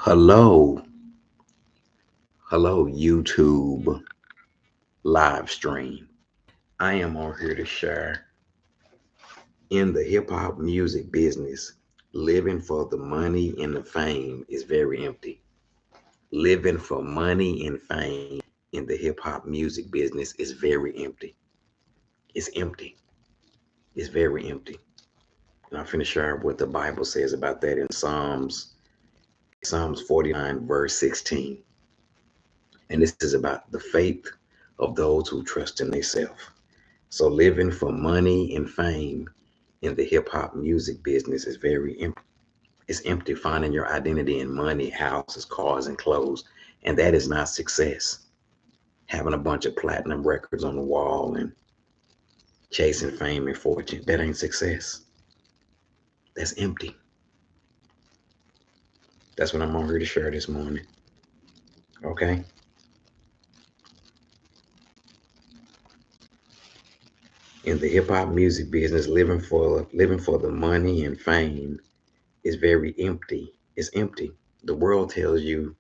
Hello, hello, YouTube live stream. I am on here to share in the hip hop music business. Living for the money and the fame is very empty. Living for money and fame in the hip hop music business is very empty. It's empty. It's very empty. And I'm finna share what the Bible says about that in Psalms 49, verse 16. And this is about the faith of those who trust in themselves. So living for money and fame in the hip hop music business is very empty. It's empty finding your identity in money, houses, cars, and clothes. And that is not success. Having a bunch of platinum records on the wall and chasing fame and fortune, that ain't success. That's empty. That's what I'm on here to share this morning. Okay. In the hip hop music business, living for the money and fame is very empty. It's empty. The world tells you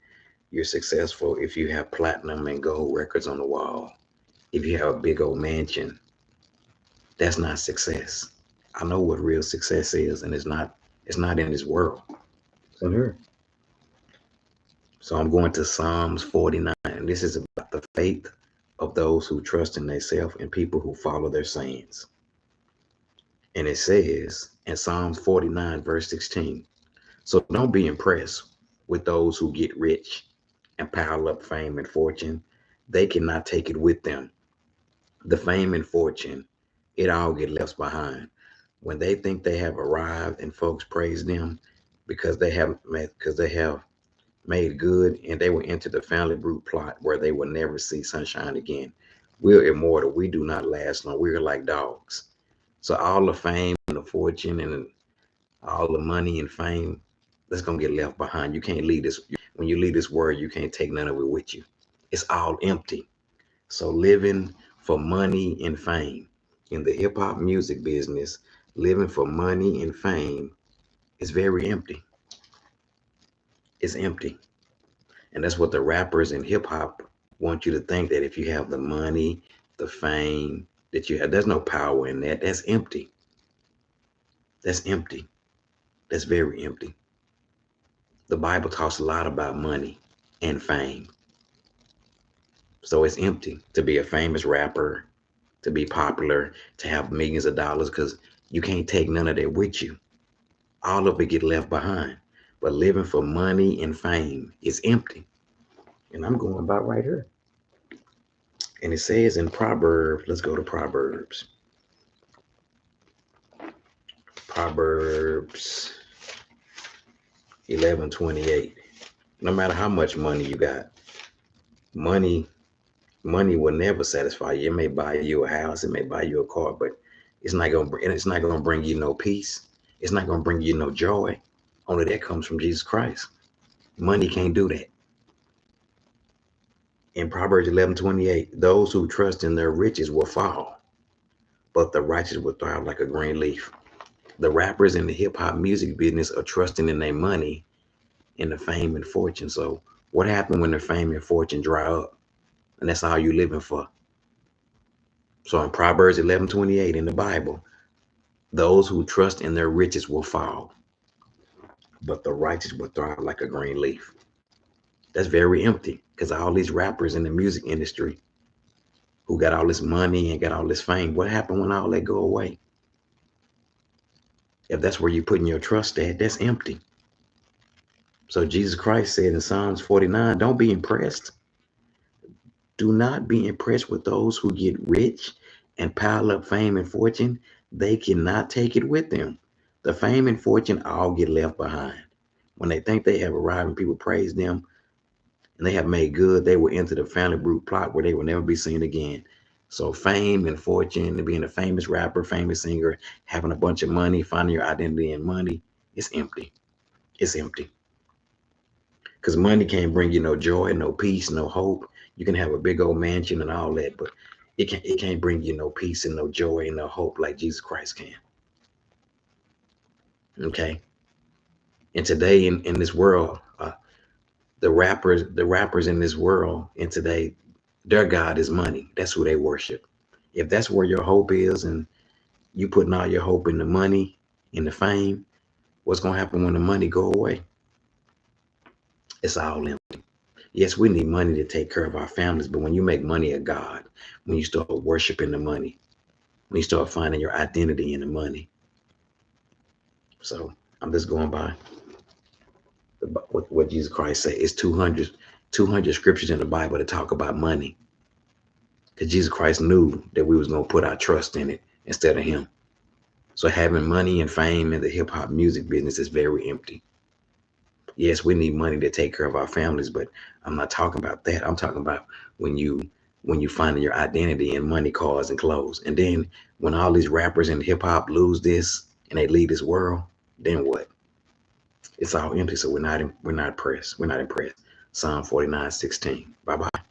you're successful if you have platinum and gold records on the wall. If you have a big old mansion, that's not success. I know what real success is, and it's not in this world. It's in here. So I'm going to Psalms 49, and this is about the faith of those who trust in themselves and people who follow their sayings. And it says in Psalms 49, verse 16, so don't be impressed with those who get rich and pile up fame and fortune. They cannot take it with them. The fame and fortune, it all get left behind. When they think they have arrived and folks praise them because they have made good and they will enter the family root plot where they will never see sunshine again. We're immortal. We do not last long. We're like dogs. So all the fame and the fortune and all the money and fame, that's gonna get left behind. You can't leave this. When you leave this world, you can't take none of it with you. It's all empty. So living for money and fame in the hip hop music business, living for money and fame is very empty. It's empty. And that's what the rappers in hip hop want you to think, that if you have the money, the fame that you have, there's no power in that. That's empty. That's empty. That's very empty. The Bible talks a lot about money and fame. So it's empty to be a famous rapper, to be popular, to have millions of dollars, because you can't take none of that with you. All of it get left behind. But living for money and fame is empty. And I'm going about right here. And it says in Proverbs, let's go to Proverbs. Proverbs 11:28. No matter how much money you got, money money will never satisfy you. It may buy you a house, it may buy you a car, but it's not gonna bring you no peace. It's not gonna bring you no joy. Only that comes from Jesus Christ. Money can't do that. In Proverbs 11:28, those who trust in their riches will fall, but the righteous will thrive like a green leaf. The rappers in the hip hop music business are trusting in their money, in the fame and fortune. So what happened when the fame and fortune dry up? And that's all you living for. So in Proverbs 11:28 in the Bible, those who trust in their riches will fall, but the righteous will thrive like a green leaf. That's very empty, because all these rappers in the music industry who got all this money and got all this fame, what happened when all that go away? If that's where you're putting your trust at, that's empty. So Jesus Christ said in Psalms 49, don't be impressed. Do not be impressed with those who get rich and pile up fame and fortune. They cannot take it with them. The fame and fortune all get left behind. When they think they have arrived and people praise them and they have made good, they will enter the family group plot where they will never be seen again. So fame and fortune and being a famous rapper, famous singer, having a bunch of money, finding your identity in money, it's empty. It's empty. Because money can't bring you no joy, no peace, no hope. You can have a big old mansion and all that, but it can't bring you no peace and no joy and no hope like Jesus Christ can. Okay. And today in this world, The rappers in this world and today, their God is money. That's who they worship. If that's where your hope is, and you putting all your hope in the money, in the fame, what's gonna happen when the money go away? It's all empty. Yes, we need money to take care of our families, but when you make money a God, when you start worshiping the money, when you start finding your identity in the money. So I'm just going by what Jesus Christ said. It's 200 scriptures in the Bible to talk about money, because Jesus Christ knew that we was gonna put our trust in it instead of him. So having money and fame in the hip hop music business is very empty. Yes, we need money to take care of our families, but I'm not talking about that. I'm talking about when you finding your identity in money, cars, and clothes. And then when all these rappers and hip hop lose this and they leave this world, then what? It's all empty. So we're not impressed. We're not impressed. Psalm 49:16. Bye bye.